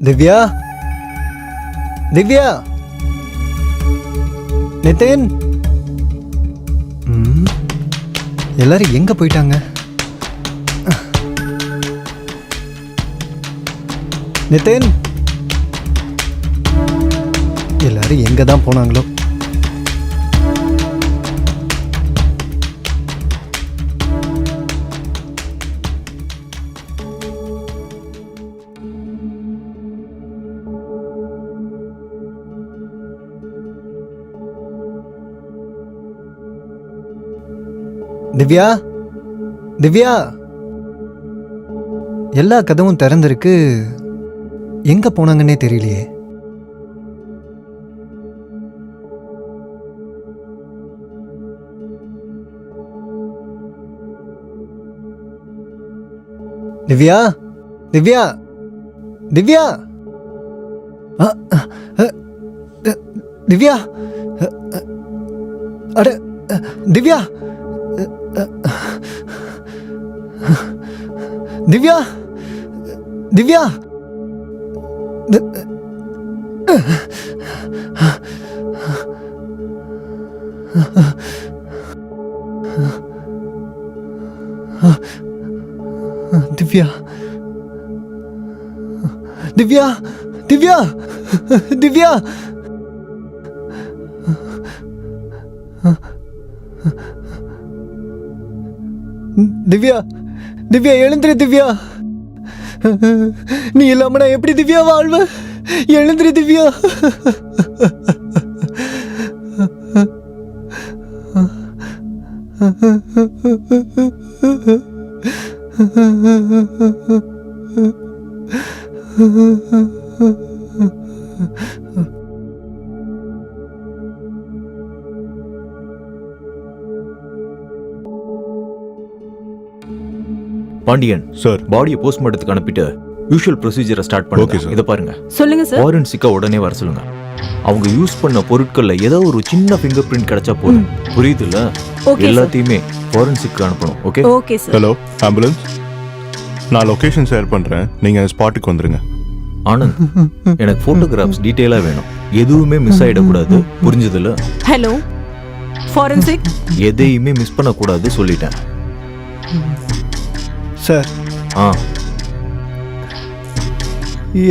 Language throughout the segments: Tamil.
திவ்யா, திவ்யா, நிதின், எல்லாரும் எங்க போயிட்டாங்க? நிதின், எல்லாரும் எங்க தான் போனாங்களோ? திவ்யா, திவ்யா, எல்லா கதவும் திறந்திருக்கு, எங்க போனாங்கன்னே தெரியலையே. திவ்யா, திவ்யா, திவ்யா, திவ்யா, அட திவ்யா, திவ்யா, திவ்யா, திவ்யா, திவ்யா, திவ்யா, திவ்யா, திவ்யா, திவ்யா, எழுந்திரு திவ்யா. நீ இல்லாம நான் எப்படி திவ்யா வாழ்வேன்? எழுந்திரு திவ்யா. பாண்டியன் சார், பாடியை போஸ்ட்மார்ட்டத்துக்கு அனுப்பிட்டு யூஷுவல் ப்ரொசீஜரை ஸ்டார்ட் பண்ணுங்க. இத பாருங்க, சொல்லுங்க சார். ஃபாரன்சிக்கா உடனே வர சொல்லுங்க. அவங்க யூஸ் பண்ண பொருட்கள்ல ஏதோ ஒரு சின்ன ஃபிங்கர் பிரிண்ட் கிடைச்சா போதும். புரியுதுல்ல? எல்லாத்தையுமே ஃபாரன்சிக்கு அனுப்பணும். Okay? Okay sir. Hello ambulance, நான் லொகேஷன் ஷேர் பண்றேன், நீங்க ஸ்பாட்டுக்கு வந்துருங்க. ஆனந்த், எனக்கு போட்டோகிராஃப்ஸ் டீடைலா வேணும். எதுவுமே மிஸ் ஆயிடக்கூடாது. புரிஞ்சதுல? ஹலோ ஃபாரன்சிக், எதையுமே மிஸ் பண்ண கூடாது சொல்லிட்டேன். சார்,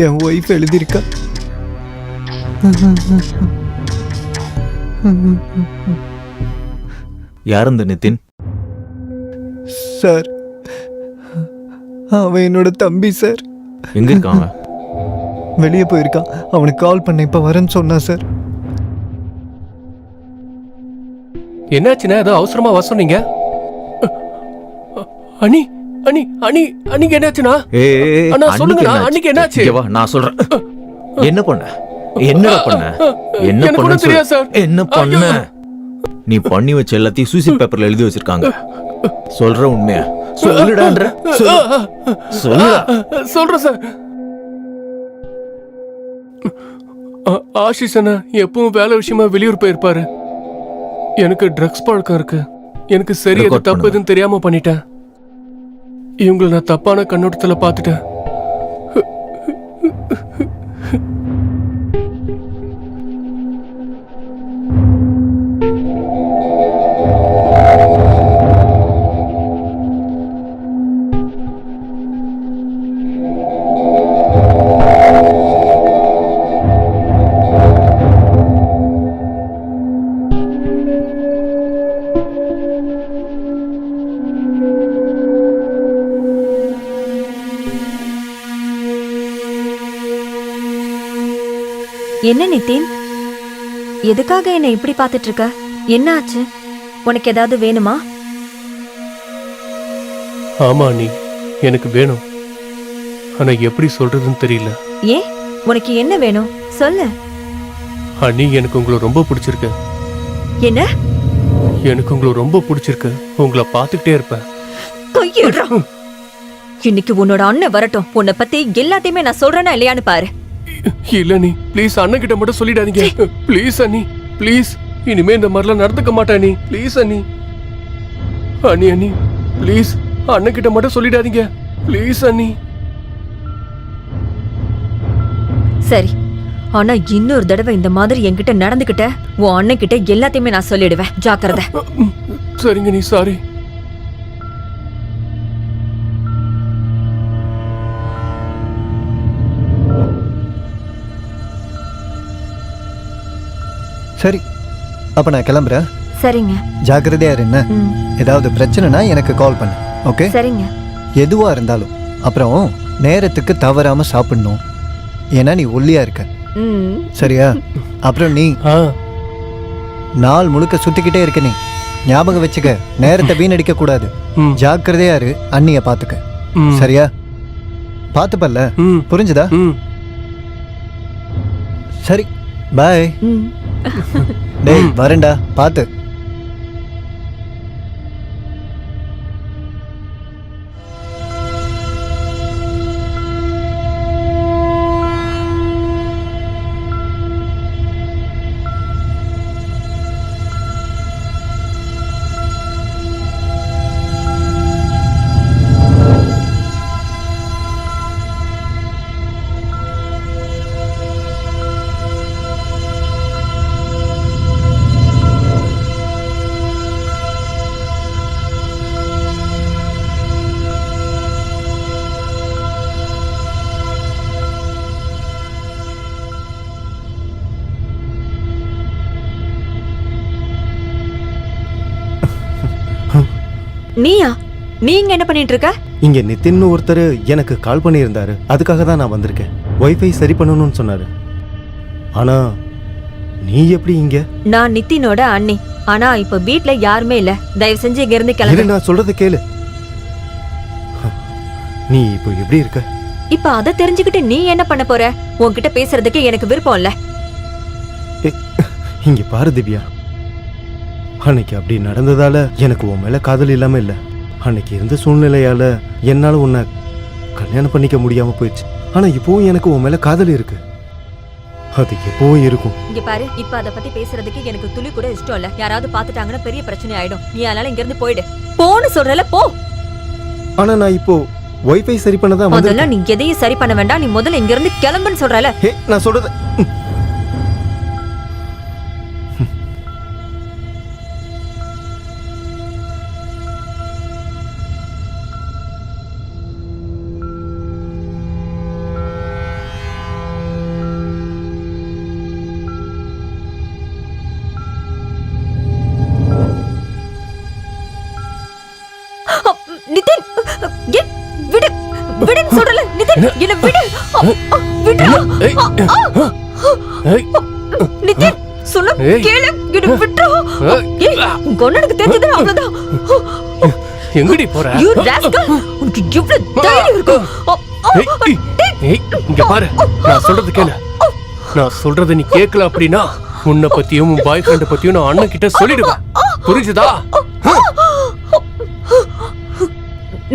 என் ஒய்ஃப் எழுதியிருக்கா. யார் அந்த நிதின்? சார், அவன் என்னோட தம்பி சார். எங்க இருக்காங்க? வெளியே போயிருக்கான். அவனுக்கு கால் பண்ண இப்ப வரேன்னு சொன்னா சார். என்னாச்சுன்னா ஏதோ அவசரமா வர சொன்னீங்க? அண்ணி, அண்ணி, அண்ணி, அன்னிக்கு என்னாச்சுன்னா? அண்ணா சொல்லுங்கண்ணா, அன்னிக்கு என்னாச்சு? வா, நான் சொல்றேன். என்ன பண்ண? என்னடா பண்ண? என்ன பண்ண தெரியாது சார். என்ன பண்ண? நீ பண்ணி வச்ச எல்லாத்தையும் சூசி பேப்பர்ல எழுதி வச்சிருக்காங்க. சொல்ற உண்மையா சொல்லுடான்ற. சொல்லுடா. சொல்றேன் சார். ஆஷிஷ் அண்ணா எப்பவும் வேலை விஷயமா வெளியூர் போயிருப்பாரு. எனக்கு ட்ரக்ஸ் பழக்கம் இருக்கு. எனக்கு சரி எது தப்பு எதுன்னு தெரியாம பண்ணிட்டேன். இவங்களை நான் தப்பான கண்ணோட்டத்துல பார்த்துட்டேன். என்ன நிதின், எதுக்காக என்ன இப்படி பார்த்துட்டு இருக்க? என்ன ஆச்சு? உனக்கு ஏதாவது வேணுமா? ஆமா நீ, எனக்கு வேணும். ஆனா எப்படி சொல்றதுன்னு தெரியல. ஏன், உனக்கு என்ன வேணும் சொல்லு. அண்ணி, எனக்கு உங்களை ரொம்ப பிடிச்சிருக்கு. என்ன? எனக்கு உங்களை ரொம்ப பிடிச்சிருக்கு. உங்களை பார்த்துக்கிட்டே இருப்பேன். கையேறா. இன்னைக்கு உன்னோட அண்ணன் வரட்டும். உன்னை பத்தி எல்லாத்தையுமே நான் சொல்றேன்னா இல்லையான்னு பாரு. இல்ல நீ ப்ளீஸ் அண்ணன் கிட்ட மட்டும் சொல்லிடாதீங்க. ப்ளீஸ் அண்ணி, ப்ளீஸ். இனிமே இந்த மாதிரிலாம் நடந்துக்க மாட்டேன் நீ. ப்ளீஸ் அண்ணி. அண்ணி, அண்ணி ப்ளீஸ் அண்ணன் கிட்ட மட்டும் சொல்லிடாதீங்க. ப்ளீஸ் அண்ணி. சரி, ஆனா இன்னொரு தடவை இந்த மாதிரி என்கிட்ட நடந்துகிட்ட உன் அண்ணன் கிட்ட எல்லாத்தையுமே நான் சொல்லிடுவேன். ஜாக்கிரதை. சரிங்க நீ சாரி. சரி, அப்ப நான் கிளம்புறேன். சரிங்க. ஜாக்கிரதையா இரு என்ன. ம், ஏதாவது பிரச்சனைனா எனக்கு கால் பண்ணு. ஓகே? சரிங்க. எதுவா இருந்தாலும் அப்புறம் நேரத்துக்கு தவறாம சாப்பிடணும். ஏன்னா நீ ஒல்லியா இருக்க. ம், சரியா? அப்புறம் நீ ஆ நாள் முழுக்க சுத்திக்கிட்டே இருக்க. நீ ஞாபகம் வச்சுக்க, நேரத்தை வீணடிக்க கூடாது. ம். ஜாக்கிரதையா இரு, அண்ணிய பாத்துக்க. ம். சரியா? பாத்துப்பல்ல? ம். புரிஞ்சுதா? ம். சரி, பாய். ம். டேய் வரேன்டா, பாத்து. நீயா? நீங்க என்ன பண்ணிட்டு இருக்க? இங்க நிதின் ஒருத்தர் எனக்கு கால் பண்ணியிருந்தாரு. அதுக்காக தான் நான் வந்திருக்கேன். வைஃபை சரி பண்ணணும்னு சொன்னாரு. ஆனா நீ எப்படி இங்க? நான் நித்தினோட அண்ணி. ஆனா இப்ப வீட்ல யாருமே இல்ல. தயவு செஞ்சு இங்க இருந்து இரு, கிளம்பு. நான் சொல்றது கேளு. நீ இப்போ எப்படி இருக்க? இப்ப அத தெரிஞ்சுக்கிட்டு நீ என்ன பண்ண போற? உன்கிட்ட பேசுறதுக்கு எனக்கு விருப்பம் இல்ல. இங்க பாரு திவ்யா, அன்னைக்கு அப்படி நடந்ததால எனக்கு உன் மேல காதல் இல்லாம இல்ல. அன்னைக்கு இருந்த சூழ்நிலையால என்னால உன்னை கல்யாணம் பண்ணிக்க முடியாம போயிடுச்சு. ஆனா இப்பவும் எனக்கு உன் மேல காதல் இருக்கு. அது எப்பவும் இருக்கும். இங்க பாரு, இப்ப அத பத்தி பேசுறதுக்கு எனக்கு துளி கூட இஷ்டம் இல்ல. யாராவது பாத்துட்டாங்கன்னா பெரிய பிரச்சனை ஆயிடும். நீ அதனால இங்க இருந்து போயிடு. போன்னு சொல்றல, போ. ஆனா நான் இப்போ வைஃபை சரி பண்ணதான் அதெல்லாம் நீ எதையும் சரி பண்ண வேண்டாம். நீ முதல்ல இங்க இருந்து கிளம்புன்னு சொல்றல. ஹே, நான் சொல்றது நிதின், விடு விடுன்னு சொல்றல. நிதின், என்ன விடு. விடு. ஏய். நிதின், சொன்ன ஏய். கேளு. என்ன விடு. ஏய், உங்க அண்ணனுக்கு தெரிஞ்சது அவ்வளவுதான். எங்கடி போற? You rascal, உனக்கு எவ்வளவு தைரியம் இருக்கும்? ஏய், ஏய், இங்க பாரு, நான் சொல்றது கேளு. நான் சொல்றத நீ கேட்கல அப்படின்னா உன்னை பத்தியும் உன் பாய் ஃப்ரெண்ட பத்தியும் நான் அண்ணன் கிட்ட சொல்லிடுவேன். புரிஞ்சுதா?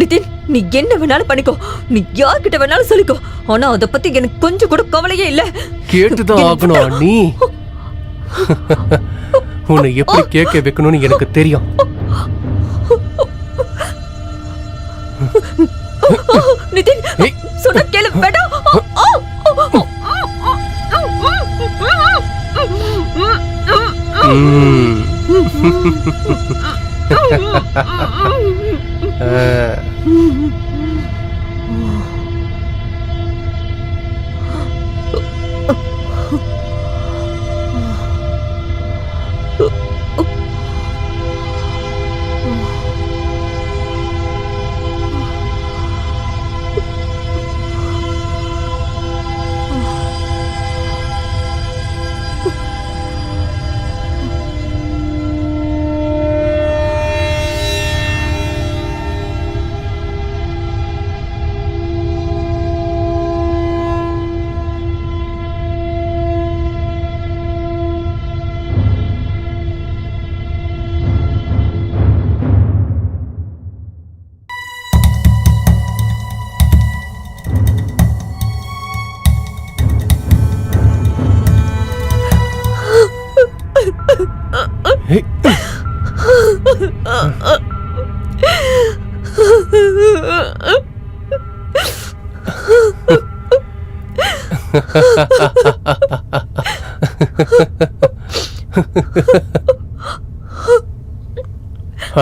நிதின், நீ என்ன வேணாலும் பண்ணிக்கோ. நீ யார்கிட்ட வேணாலும் சொல்லிக்கோ. ஆனா அத பத்தி எனக்கு கொஞ்சம் கூட கவலையே இல்ல. கேட்டுதான் ஆகணும் நீ. உன்னை எப்படி கேட்க வைக்கணும்னு எனக்கு தெரியும். நிதின், சொன்ன கேளு. வேண்டாம்.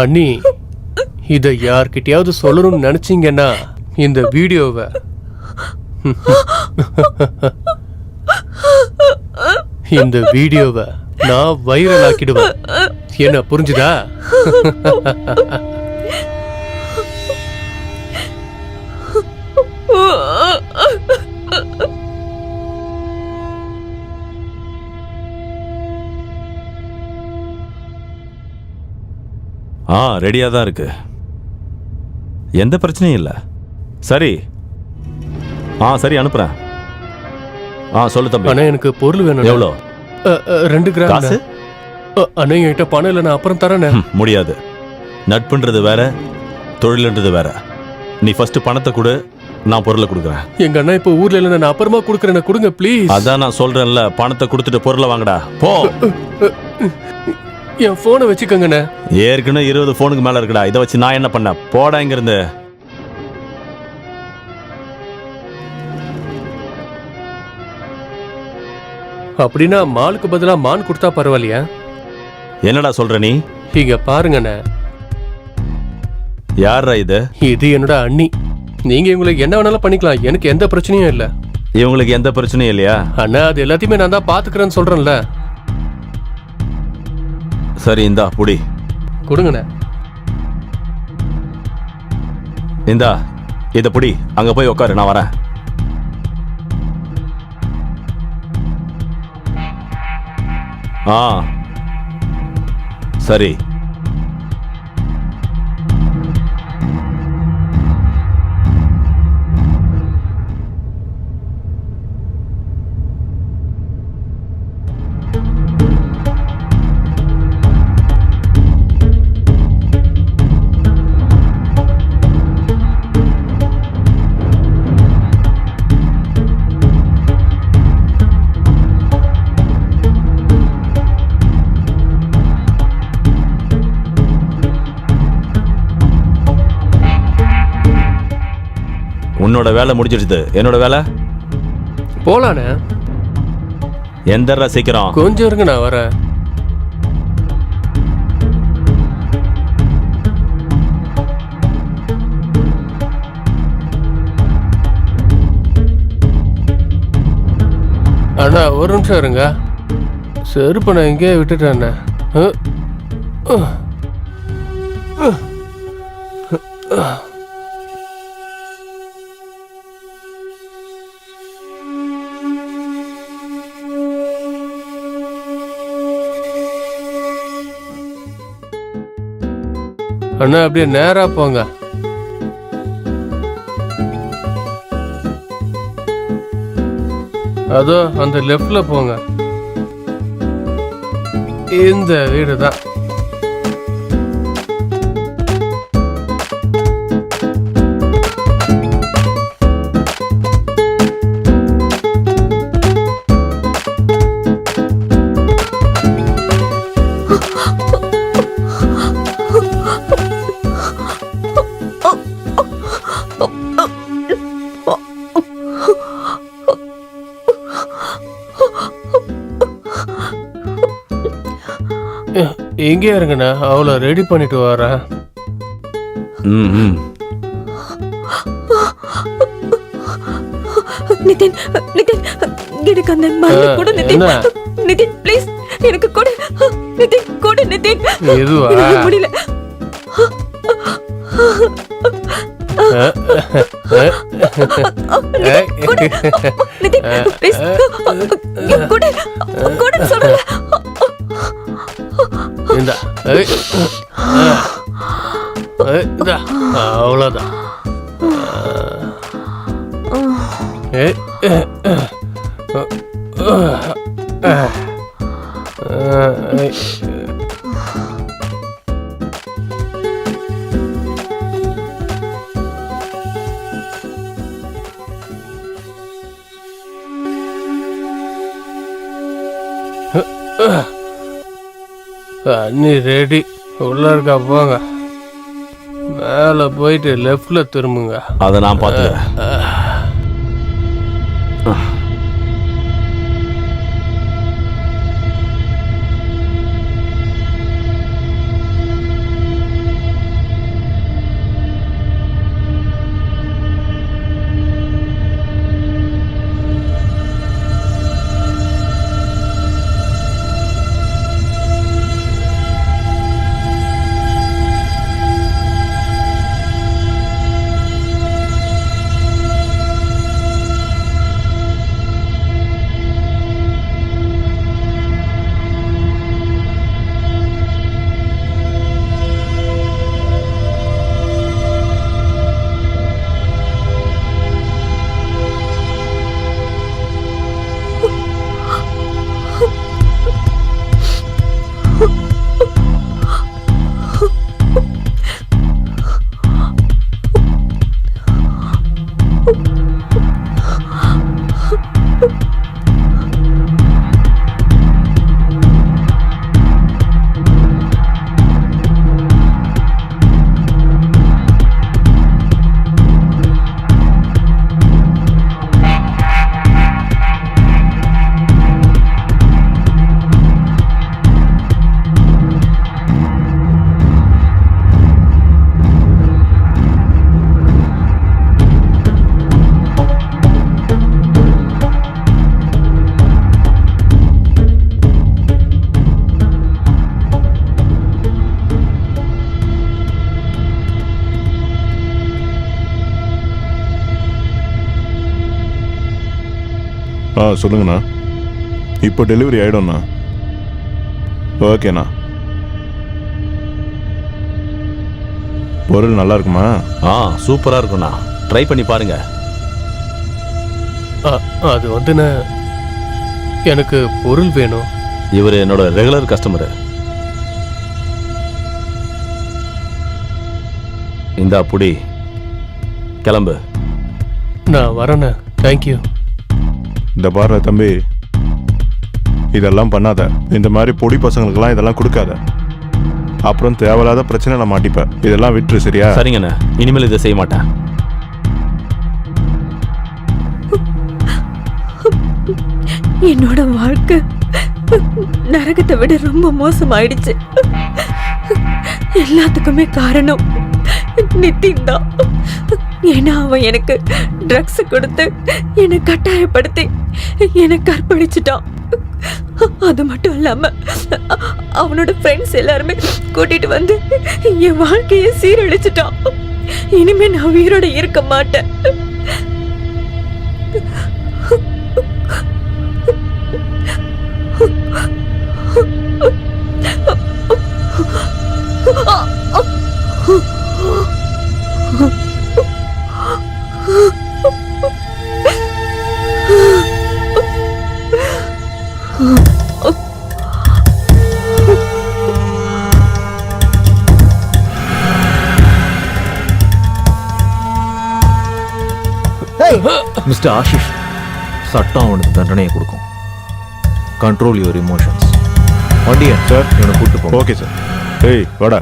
அண்ணி, இத யார்கிட்டயாவது சொல்லணும்னு நினைச்சீங்கன்னா இந்த வீடியோவை நான் வைரல் ஆக்கிடுவேன். என்ன புரிஞ்சுதா? ரெடியா தான் இருக்கு, எந்த பிரச்சனையும் இல்லை. சரி சரி அனுப்புறேன். சொல்லு தம்பி. அண்ணா எனக்கு பொருள் வேணும். எவ்வளோ? 2 கிராம் காசு? அண்ணா என்கிட்ட பணம் இல்லை, நான் அப்புறம் தரேன். முடியாது. நட்புன்றது வேற, தொழில்ன்றது வேற. நீ ஃபர்ஸ்ட் பணத்தை கொடு, நான் பொருளை கொடுக்குறேன். எங்க அண்ணா இப்ப ஊர்ல இல்ல, நான் அப்புறமா கொடுக்குறேன், கொடுங்க ப்ளீஸ். அதான் நான் சொல்றேன்ல, பணத்தை கொடுத்துட்டு பொருளை வாங்கடா போ. என் போனை வச்சுக்கோங்கண்ணே. ஏற்கனவே 20 போனுக்கு மேல இருக்குடா, இதை வச்சு நான் என்ன பண்ண? போடா இங்க இருந்து. அப்படின்னா மாலுக்கு பதிலா மான் கொடுத்தா பரவாயில்லையா? என்னடா சொல்ற நீ? இங்க பாருங்கண்ணே. யாரா இது? இது என்னோட அண்ணி. நீங்க இவங்களுக்கு என்ன வேணாலும் பண்ணிக்கலாம், எனக்கு எந்த பிரச்சனையும் இல்ல. இவங்களுக்கு எந்த பிரச்சனையும் இல்லையா? அண்ணா அது எல்லாத்தையுமே நான் தான் பாத்துக்கிறேன்னு சொல்றேன்ல. சரி இந்தா புடி. கொடுங்கண்ணே. இந்தா இத புடி, அங்க போய் உட்காரு, நான் வரேன். சரி. உன்னோட வேலை முடிஞ்சிடுது, என்னோட வேலை போலானே. எந்தரா சீக்கிரம்? கொஞ்சம் இருங்க, நான் வரேன். அண்ணா ஒரு நிமிஷம் இருங்க, செருப்பு நான் எங்கேயே விட்டுட்டேன். அண்ணா அப்படியே நேரா போங்க. அதோ அந்த லெஃப்ட்ல போங்க. இந்த வீடு தான். எங்கே இருங்கண்ணா, அவளை ரெடி பண்ணிட்டு வரேன். நிதின், நிதின் எனக்கு அந்த மருந்து கொடு நிதின். நிதின் ப்ளீஸ் எனக்கு கொடு. நிதின் கொடு நிதின். எதுவா? முடியல. நிதின் ப்ளீஸ் கொடு, கொடு சொல்றேன். இந்தா, அவ்வளோதான். அண்ணி ரெடி, உள்ள இருக்கா போங்க. மேல போயிட்டு லெஃப்ட்ல திரும்புங்க. அதை நான் பார்த்துக்கிறேன். சொல்லுங்கண்ணா. இப்போ டெலிவரி ஆகிடும்ண்ணா. ஓகேண்ணா. பொருள் நல்லா இருக்குமா? சூப்பரா இருக்கும்ண்ணா, ட்ரை பண்ணி பாருங்க. அது வந்துண்ணே, எனக்கு பொருள் வேணும். இவர் என்னோட ரெகுலர் கஸ்டமரு. இந்தா புடி, கிளம்பு. நான் வரேண்ணே. தேங்க்யூ. இந்த பாரு தம்பி, இதெல்லாம் பண்ணாத. இந்த மாதிரி பொடி பசங்களுக்கெல்லாம் இதெல்லாம் கொடுக்காத. அப்புறம் தேவையில்லாத பிரச்சனை நான் மாட்டிப்பேன். இதெல்லாம் விட்டுரு, சரியா? சரிங்கண்ணே, இனிமேல் இதை செய்ய மாட்டேன். என்னோட வாழ்க்கை நரகத்தை விட ரொம்ப மோசமாயிடுச்சு. எல்லாத்துக்குமே காரணம் நிதின் தான். ஏன்னா அவன் எனக்கு ட்ரக்ஸ் கொடுத்து என்னை கட்டாயப்படுத்தி என்னை கற்பழிச்சிட்டான். அது மட்டும் இல்லாம அவனோட ஃப்ரெண்ட்ஸ் எல்லாருமே கூட்டிட்டு வந்து என் வாழ்க்கையை சீரழிச்சிட்டான். இனிமே நான் உயிரோட இருக்க மாட்டேன். மிஸ்டர் ஆஷிஷ், சட்டம் அவனுக்கு தண்டனையை கொடுக்கும். Control your emotions. Vandiyan sir, இவனை கூட்டு போங்க. Okay sir. ஏய் வாடா.